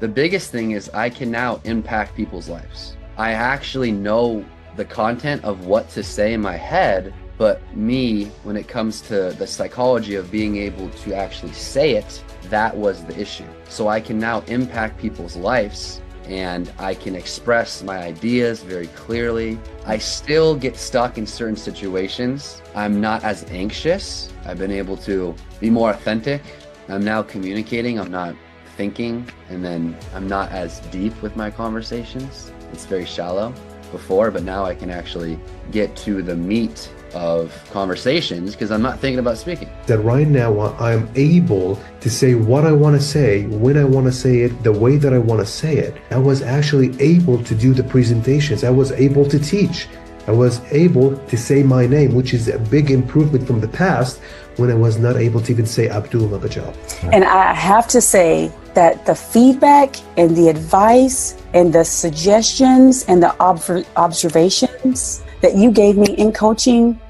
The biggest thing is I can now impact people's lives. I actually know the content of what to say in my head, but me, when it comes to the psychology of being able to actually say it, that was the issue. So I can now impact people's lives and I can express my ideas very clearly. I still get stuck in certain situations. I'm not as anxious. I've been able to be more authentic. I'm now communicating, I'm not thinking, and then I'm not as deep with my conversations. It's very shallow before, but now I can actually get to the meat of conversations because I'm not thinking about speaking. That right now I'm able to say what I want to say, when I want to say it, the way that I want to say it. I was actually able to do the presentations. I was able to teach. I was able to say my name, which is a big improvement from the past when I was not able to even say Abdul Magajab. And I have to say that the feedback and the advice and the suggestions and the observations that you gave me in coaching,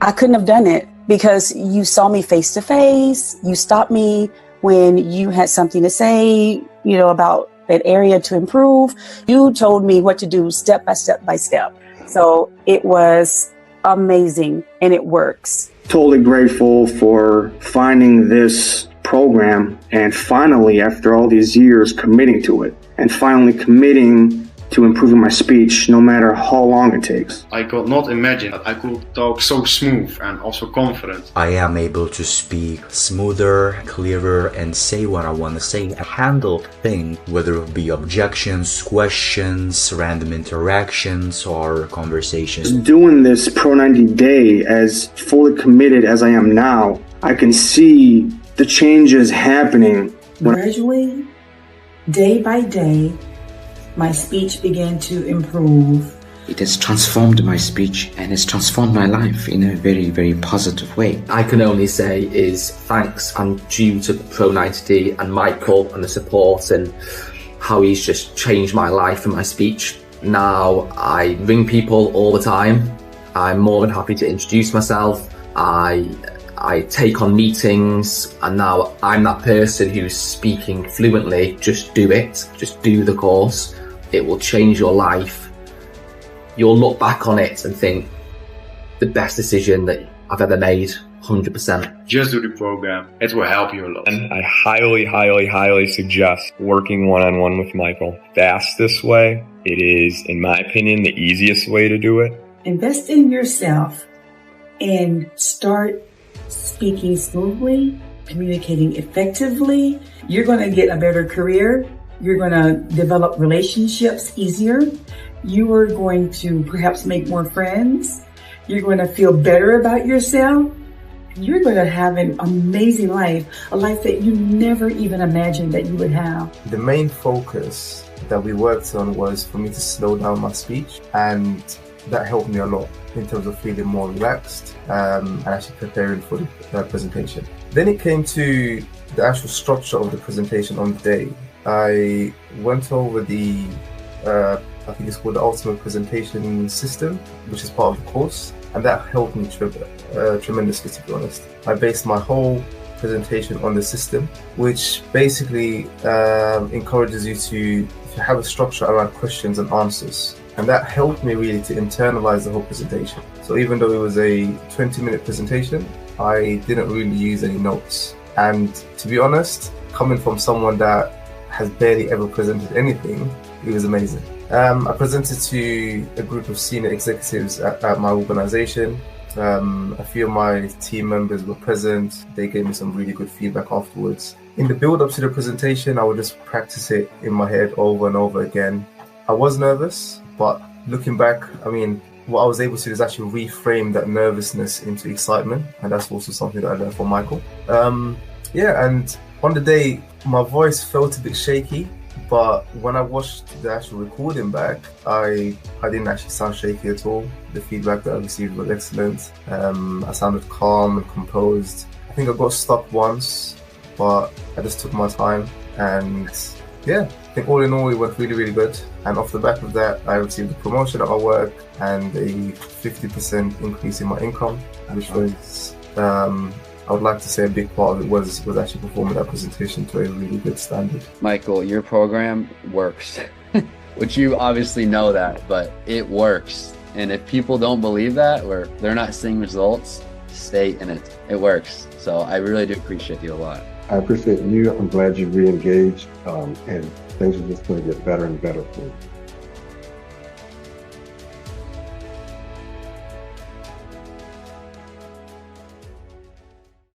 I couldn't have done it because you saw me face to face. You stopped me when you had something to say, about that area to improve. You told me what to do step by step by step. So it was amazing and it works. Totally grateful for finding this program and finally, after all these years, committing to it and finally committing to improving my speech no matter how long it takes. I could not imagine that I could talk so smooth and also confident. I am able to speak smoother, clearer, and say what I want to say. Handle things, whether it be objections, questions, random interactions, or conversations. Doing this Pro 90 Day as fully committed as I am now, I can see the changes happening. Gradually, day by day, my speech began to improve. It has transformed my speech and has transformed my life in a very, very positive way. I can only say is thanks and due to Pro 90D and Michael and the support and how he's just changed my life and my speech. Now I ring people all the time. I'm more than happy to introduce myself. I take on meetings, and now I'm that person who's speaking fluently. Just do it. Just do the course. It will change your life. You'll look back on it and think, the best decision that I've ever made, 100%. Just do the program. It will help you a lot. And I highly, highly, highly suggest working one-on-one with Michael. Fastest way. It is, in my opinion, the easiest way to do it. Invest in yourself and start speaking smoothly, communicating effectively. You're going to get a better career. You're going to develop relationships easier. You are going to perhaps make more friends. You're going to feel better about yourself. You're going to have an amazing life, a life that you never even imagined that you would have. The main focus that we worked on was for me to slow down my speech, and that helped me a lot in terms of feeling more relaxed and actually preparing for the presentation. Then it came to the actual structure of the presentation on the day. I went over the, I think it's called the Ultimate Presentation System, which is part of the course, and that helped me tremendously, to be honest. I based my whole presentation on the system, which basically encourages you to have a structure around questions and answers. And that helped me really to internalize the whole presentation. So even though it was a 20-minute presentation, I didn't really use any notes. And to be honest, coming from someone that has barely ever presented anything, it was amazing. I presented to a group of senior executives at my organization. A few of my team members were present. They gave me some really good feedback afterwards. In the build up to the presentation, I would just practice it in my head over and over again. I was nervous, but looking back, I mean, what I was able to do is actually reframe that nervousness into excitement. And that's also something that I learned from Michael. Yeah, and on the day, my voice felt a bit shaky, but when I watched the actual recording back, I didn't actually sound shaky at all. The feedback that I received was excellent. I sounded calm and composed. I think I got stuck once, but I just took my time, and yeah, I think all in all it went really, really good. And off the back of that, I received a promotion at my work and a 50% increase in my income, which was I would like to say a big part of it was actually performing that presentation to a really good standard. Michael, your program works, which you obviously know that, but it works. And if people don't believe that or they're not seeing results, stay in it. It works. So I really do appreciate you a lot. I appreciate you. I'm glad you re-engaged, and things are just going to get better and better for you.